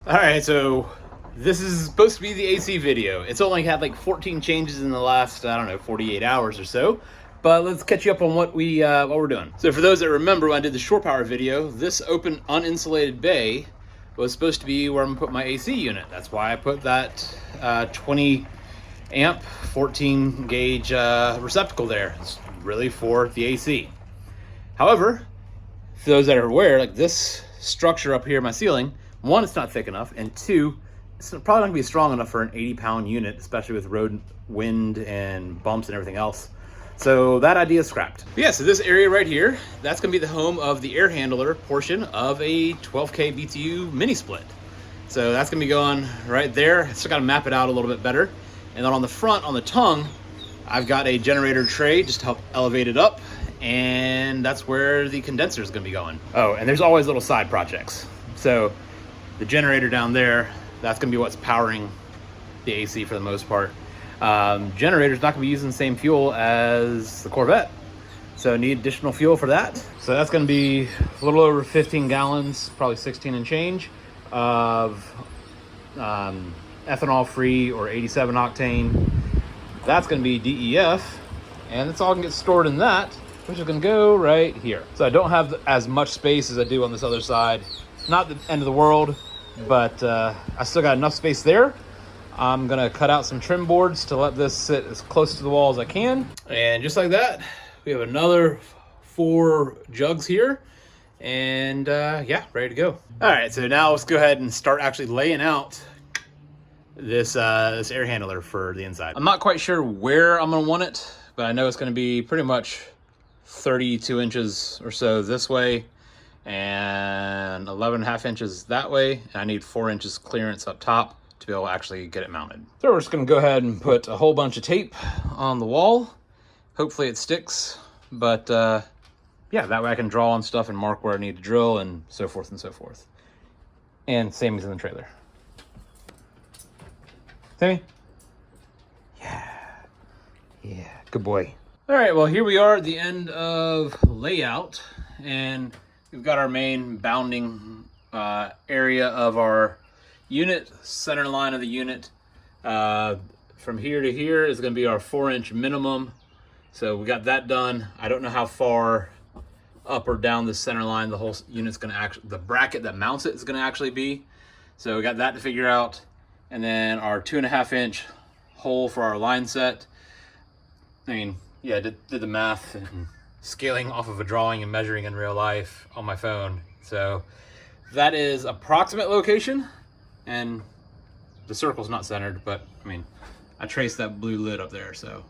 All right, so this is supposed to be the AC video. It's only had like 14 changes in the last, I don't know, 48 hours or so. But let's catch you up on what we're doing. So for those that remember when I did the shore power video, this open uninsulated bay was supposed to be where I'm gonna put my AC unit. That's why I put that 20 amp 14 gauge receptacle there. It's really for the AC. However, for those that are aware, like this structure up here in my ceiling, one, it's not thick enough, and two, it's probably not gonna be strong enough for an 80-pound unit, especially with road wind and bumps and everything else. So that idea is scrapped. But yeah, so this area right here, that's gonna be the home of the air handler portion of a 12K BTU mini split. So that's gonna be going right there. Still gotta map it out a little bit better. And then on the front, on the tongue, I've got a generator tray just to help elevate it up. And that's where the condenser is gonna be going. Oh, and there's always little side projects. So the generator down there, that's gonna be what's powering the AC for the most part. Generator's not gonna be using the same fuel as the Corvette. So need additional fuel for that. So that's gonna be a little over 15 gallons, probably 16 and change of ethanol free or 87 octane. That's gonna be DEF, and it's all gonna get stored in that, which is gonna go right here. So I don't have as much space as I do on this other side. Not the end of the world, but I still got enough space there. I'm gonna cut out some trim boards to let this sit as close to the wall as I can. And just like that, we have another 4 jugs here. And yeah, ready to go. All right, so now let's go ahead and start actually laying out this air handler for the inside. I'm not quite sure where I'm gonna want it, but I know it's gonna be pretty much 32 inches or so this way and 11.5 inches that way. And I need 4 inches clearance up top to be able to actually get it mounted. So we're just gonna go ahead and put a whole bunch of tape on the wall. Hopefully it sticks, but yeah, that way I can draw on stuff and mark where I need to drill and so forth and so forth. And same as in the trailer. Sammy? Yeah, good boy. All right, well, here we are at the end of layout, and we've got our main bounding area of our unit, center line of the unit. From here to here is gonna be our 4-inch minimum. So we got that done. I don't know how far up or down the center line the whole unit's gonna actually, the bracket that mounts it is gonna actually be. So we got that to figure out. And then our 2.5-inch hole for our line set. I mean, yeah, did the math and scaling off of a drawing and measuring in real life on my phone. So that is approximate location, and the circle's not centered, but I mean, I traced that blue lid up there. So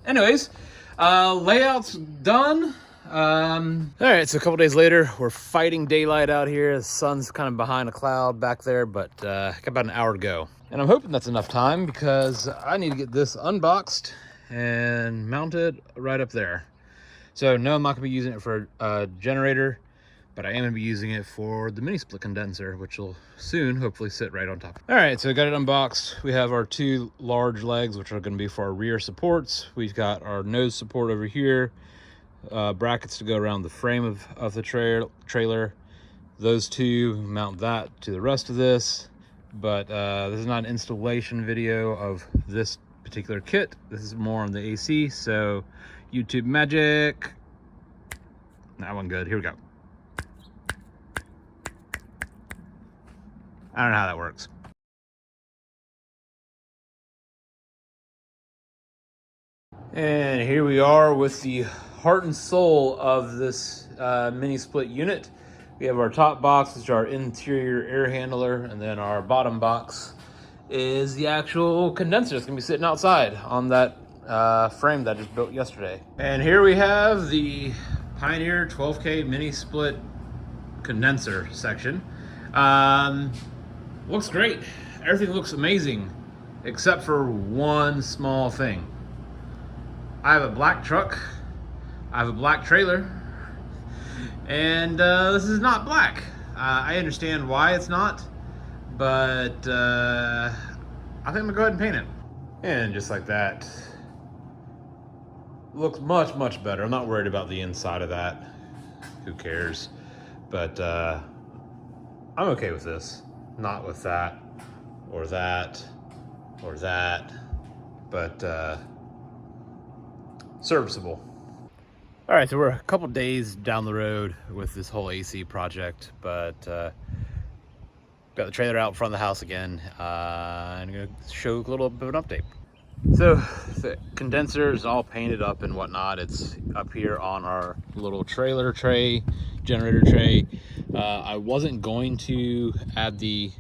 anyways, layout's done. All right, so a couple days later, we're fighting daylight out here. The sun's kind of behind a cloud back there, but got about an hour to go. And I'm hoping that's enough time because I need to get this unboxed and mounted right up there. So no, I'm not gonna be using it for a generator, but I am gonna be using it for the mini split condenser, which will soon hopefully sit right on top. All right, so we got it unboxed. We have our 2 large legs, which are gonna be for our rear supports. We've got our nose support over here. Brackets to go around the frame of the trailer. Those 2 mount that to the rest of this, but this is not an installation video of this particular kit. This is more on the AC, so YouTube magic. That one good. Here we go. I don't know how that works. And here we are with the heart and soul of this mini split unit. We have our top box, which is our interior air handler, and then our bottom box is the actual condenser that's gonna be sitting outside on that frame that I just built yesterday. And here we have the Pioneer 12K mini split condenser section. Looks great. Everything looks amazing, except for one small thing. I have a black truck, I have a black trailer, and this is not black. I understand why it's not, but I think I'm gonna go ahead and paint it. And just like that, looks much, much better. I'm not worried about the inside of that. Who cares? But I'm okay with this. not with that, or that, or that, but serviceable. All right, so we're a couple days down the road with this whole AC project, but got the trailer out in front of the house again, and I'm gonna show a little bit of an update. So the condenser is all painted up and whatnot. It's up here on our little trailer tray, generator tray. I wasn't going to add the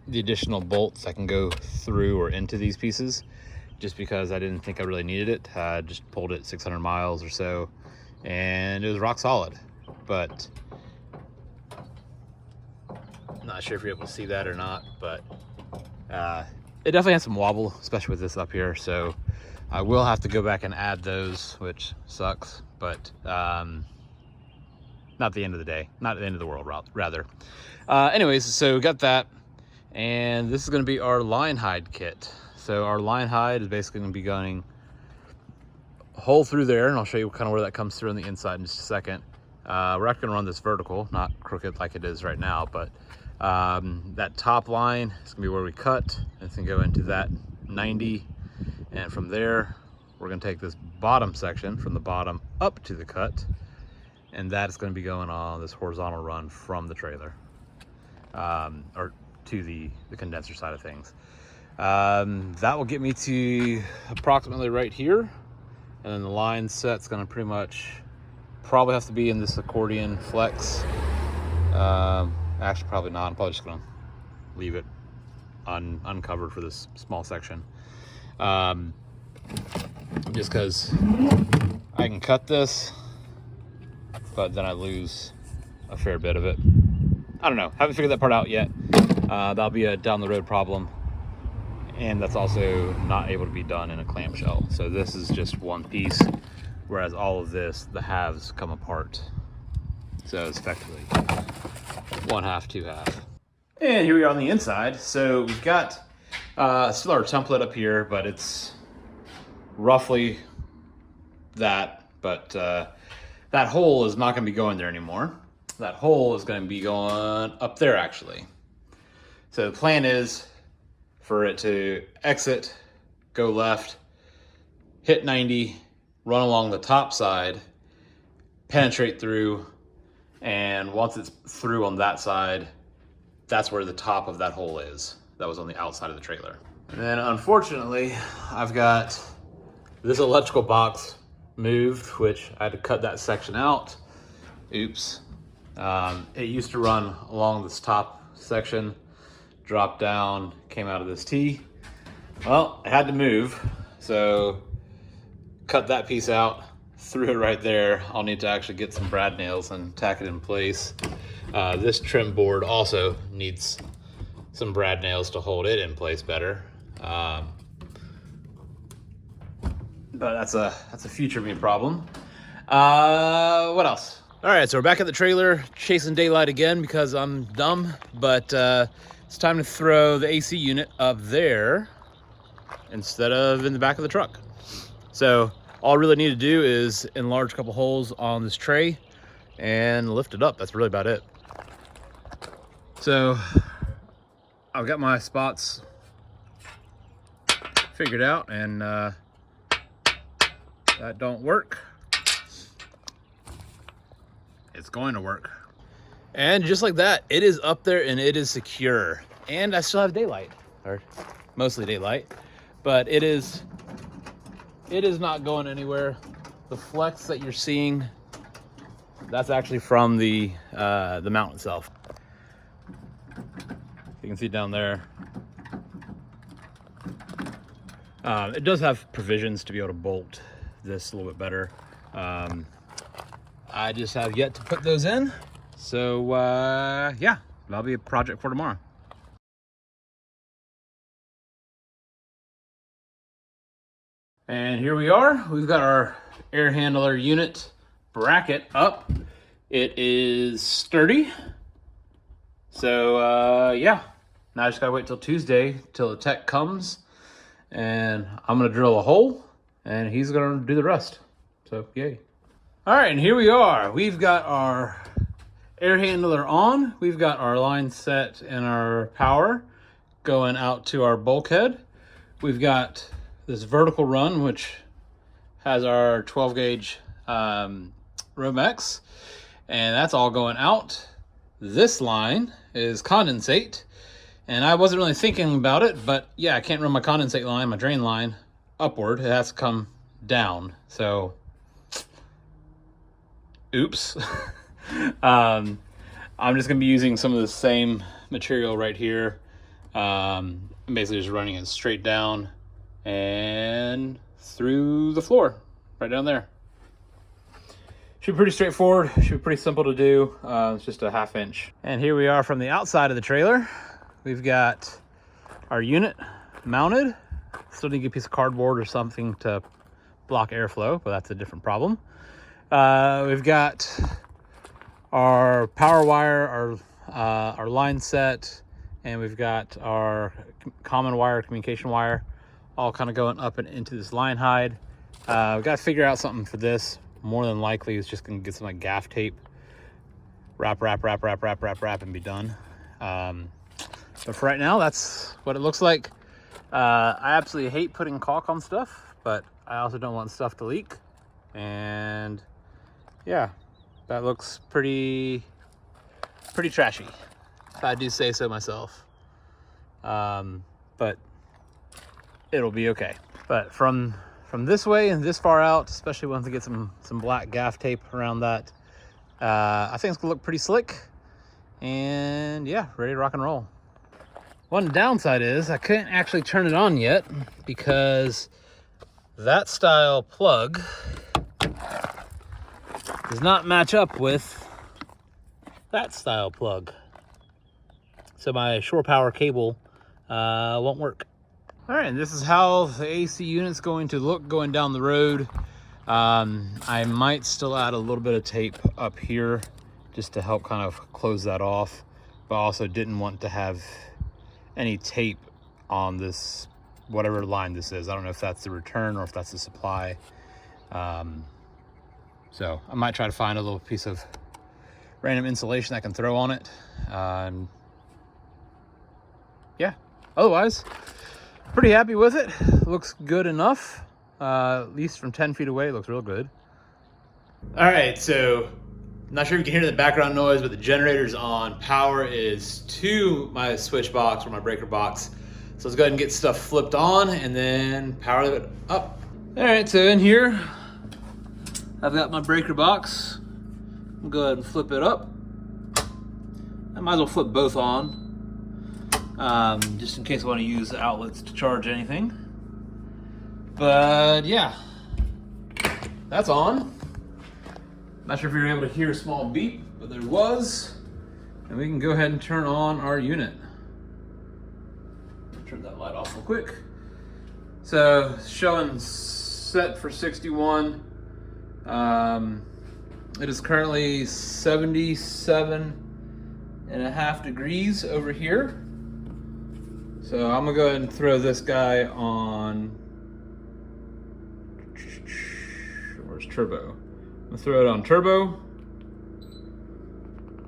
additional bolts that can go through or into these pieces, just because I didn't think I really needed it. I just pulled it 600 miles or so, and it was rock solid. But I'm not sure if you're able to see that or not, but it definitely has some wobble, especially with this up here. So I will have to go back and add those, which sucks, but not the end of the day, not the end of the world, rather. Anyways, so we got that, and this is going to be our line hide kit. So our line hide is basically going to be going a hole through there, and I'll show you kind of where that comes through on the inside in just a second. We're actually going to run this vertical, not crooked like it is right now, but that top line is going to be where we cut. It's going to go into that 90, and from there we're going to take this bottom section from the bottom up to the cut, and that's going to be going on this horizontal run from the trailer, or to the condenser side of things. That will get me to approximately right here, and then the line set's going to pretty much probably have to be in this accordion flex. Actually, probably not. I'm probably just going to leave it uncovered for this small section, just because I can cut this, but then I lose a fair bit of it. I don't know. Haven't figured that part out yet. That'll be a down the road problem, and that's also not able to be done in a clamshell. So this is just one piece, whereas all of this, the halves come apart. So it's effectively 1/2, 2/2. And here we are on the inside. So we've got still our template up here, but it's roughly that. But that hole is not going to be going there anymore. That hole is going to be going up there, actually. So the plan is for it to exit, go left, hit 90, run along the top side, penetrate through, and once it's through on that side, that's where the top of that hole is. That was on the outside of the trailer. And then unfortunately, I've got this electrical box moved, which I had to cut that section out. Oops. It used to run along this top section, dropped down, came out of this T. Well, it had to move, so cut that piece out, threw it right there. I'll need to actually get some brad nails and tack it in place. This trim board also needs some brad nails to hold it in place better. But that's a future me problem. What else? All right, so we're back at the trailer, chasing daylight again because I'm dumb, but it's time to throw the AC unit up there instead of in the back of the truck. So all I really need to do is enlarge a couple holes on this tray and lift it up. That's really about it. So I've got my spots figured out, and that don't work. It's going to work. And just like that, it is up there and it is secure. And I still have daylight, or mostly daylight, but it is not going anywhere. The flex that you're seeing, that's actually from the mount itself. You can see down there. It does have provisions to be able to bolt this a little bit better. I just have yet to put those in. So yeah, that'll be a project for tomorrow. And here we are. We've got our air handler unit bracket up. It is sturdy. So yeah, now I just gotta wait till Tuesday till the tech comes, and I'm gonna drill a hole and he's gonna do the rest. So yay. All right, and here we are. We've got our air handler on. We've got our line set and our power going out to our bulkhead. We've got this vertical run, which has our 12 gauge Romex, and that's all going out. This line is condensate, and I wasn't really thinking about it, but yeah, I can't run my condensate line, my drain line, upward. It has to come down. So, oops. I'm just gonna be using some of the same material right here. I'm basically just running it straight down and through the floor, right down there. Should be pretty straightforward, should be pretty simple to do. It's just a 1/2 inch. And here we are from the outside of the trailer. We've got our unit mounted. Still need to get a piece of cardboard or something to block airflow, but that's a different problem. We've got our power wire, our line set, and we've got our common wire, communication wire, all kind of going up and into this line hide. We've got to figure out something for this. More than likely, it's just going to get some like gaff tape, wrap, and be done. But for right now, that's what it looks like. I absolutely hate putting caulk on stuff, but I also don't want stuff to leak. And yeah, that looks pretty trashy, if I do say so myself. But it'll be okay. But from this way and this far out, especially once we get some black gaff tape around that, I think it's gonna look pretty slick. And yeah, ready to rock and roll. One downside is I couldn't actually turn it on yet because that style plug does not match up with that style plug. So my shore power cable won't work. All right, and this is how the AC unit's going to look going down the road. I might still add a little bit of tape up here just to help kind of close that off, but also didn't want to have any tape on this, whatever line this is. I don't know if that's the return or if that's the supply. So I might try to find a little piece of random insulation I can throw on it. Yeah, otherwise, pretty happy with it. Looks good enough. At least from 10 feet away, it looks real good. All right, so I'm not sure if you can hear the background noise, but the generator's on. Power is to my switch box or my breaker box. So let's go ahead and get stuff flipped on and then power it up. All right, so in here, I've got my breaker box. I'll go ahead and flip it up. I might as well flip both on, just in case I want to use the outlets to charge anything. But yeah, that's on. Not sure if you're able to hear a small beep, but there was. And we can go ahead and turn on our unit. Turn that light off real quick. So showing set for 61. It is currently 77.5 degrees over here. So I'm gonna go ahead and throw this guy on. Where's turbo? I'm gonna throw it on turbo.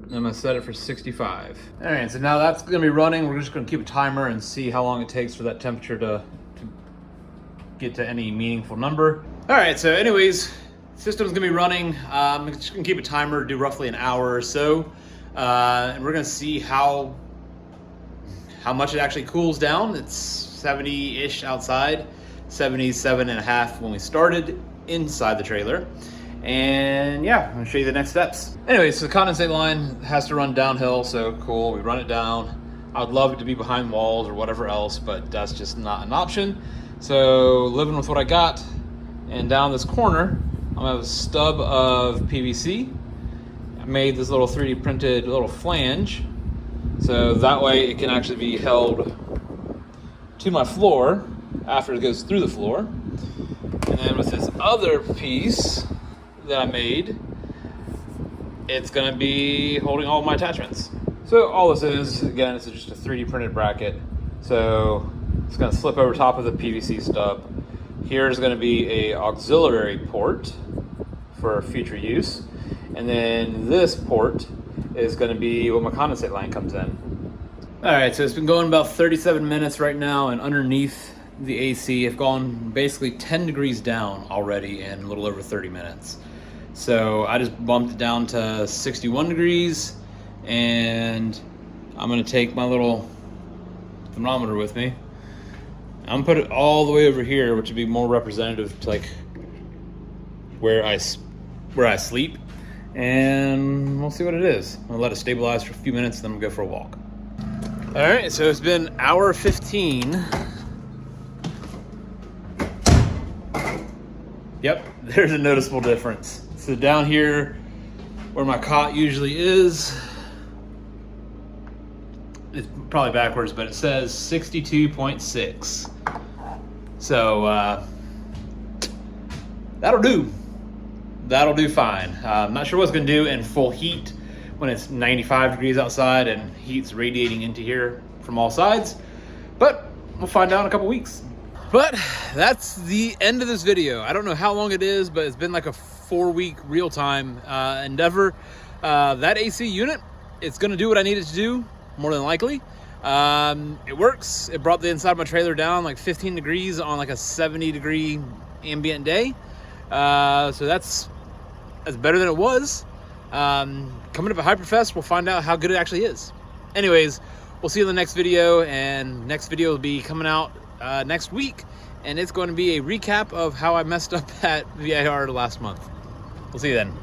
I'm gonna set it for 65. All right, so now that's gonna be running. We're just gonna keep a timer and see how long it takes for that temperature to get to any meaningful number. All right, so anyways, system's gonna be running. I'm just gonna keep a timer, do roughly an hour or so. And we're gonna see how much it actually cools down. It's 70-ish outside, 77.5 when we started inside the trailer. And yeah, I'm gonna show you the next steps. Anyway, so the condensate line has to run downhill, so cool, we run it down. I would love it to be behind walls or whatever else, but that's just not an option. So living with what I got, and down this corner, I'm gonna have a stub of PVC. I made this little 3D printed little flange, so that way it can actually be held to my floor after it goes through the floor. And then with this other piece that I made, it's gonna be holding all of my attachments. So all this is, again, this is just a 3D printed bracket. So it's gonna slip over top of the PVC stub. Here's gonna be a auxiliary port for future use. And then this port is going to be what my condensate line comes in. All right, so it's been going about 37 minutes right now, and underneath the AC, I've gone basically 10 degrees down already in a little over 30 minutes. So I just bumped it down to 61 degrees, and I'm gonna take my little thermometer with me. I'm gonna put it all the way over here, which would be more representative to like where I sleep, and we'll see what it is. I'll let it stabilize for a few minutes, then we'll go for a walk. All right, so it's been hour 15. Yep, there's a noticeable difference. So down here where my cot usually is, it's probably backwards, but it says 62.6. So that'll do. That'll do fine. I'm not sure what it's gonna do in full heat when it's 95 degrees outside and heat's radiating into here from all sides, but we'll find out in a couple weeks. But that's the end of this video. I don't know how long it is, but it's been like a 4-week real-time endeavor. That AC unit, it's gonna do what I need it to do, more than likely. It works. It brought the inside of my trailer down like 15 degrees on like a 70-degree ambient day. So that's better than it was. Coming up at Hyperfest, we'll find out how good it actually is. Anyways, we'll see you in the next video, and next video will be coming out next week, and it's going to be a recap of how I messed up at VIR last month. We'll see you then.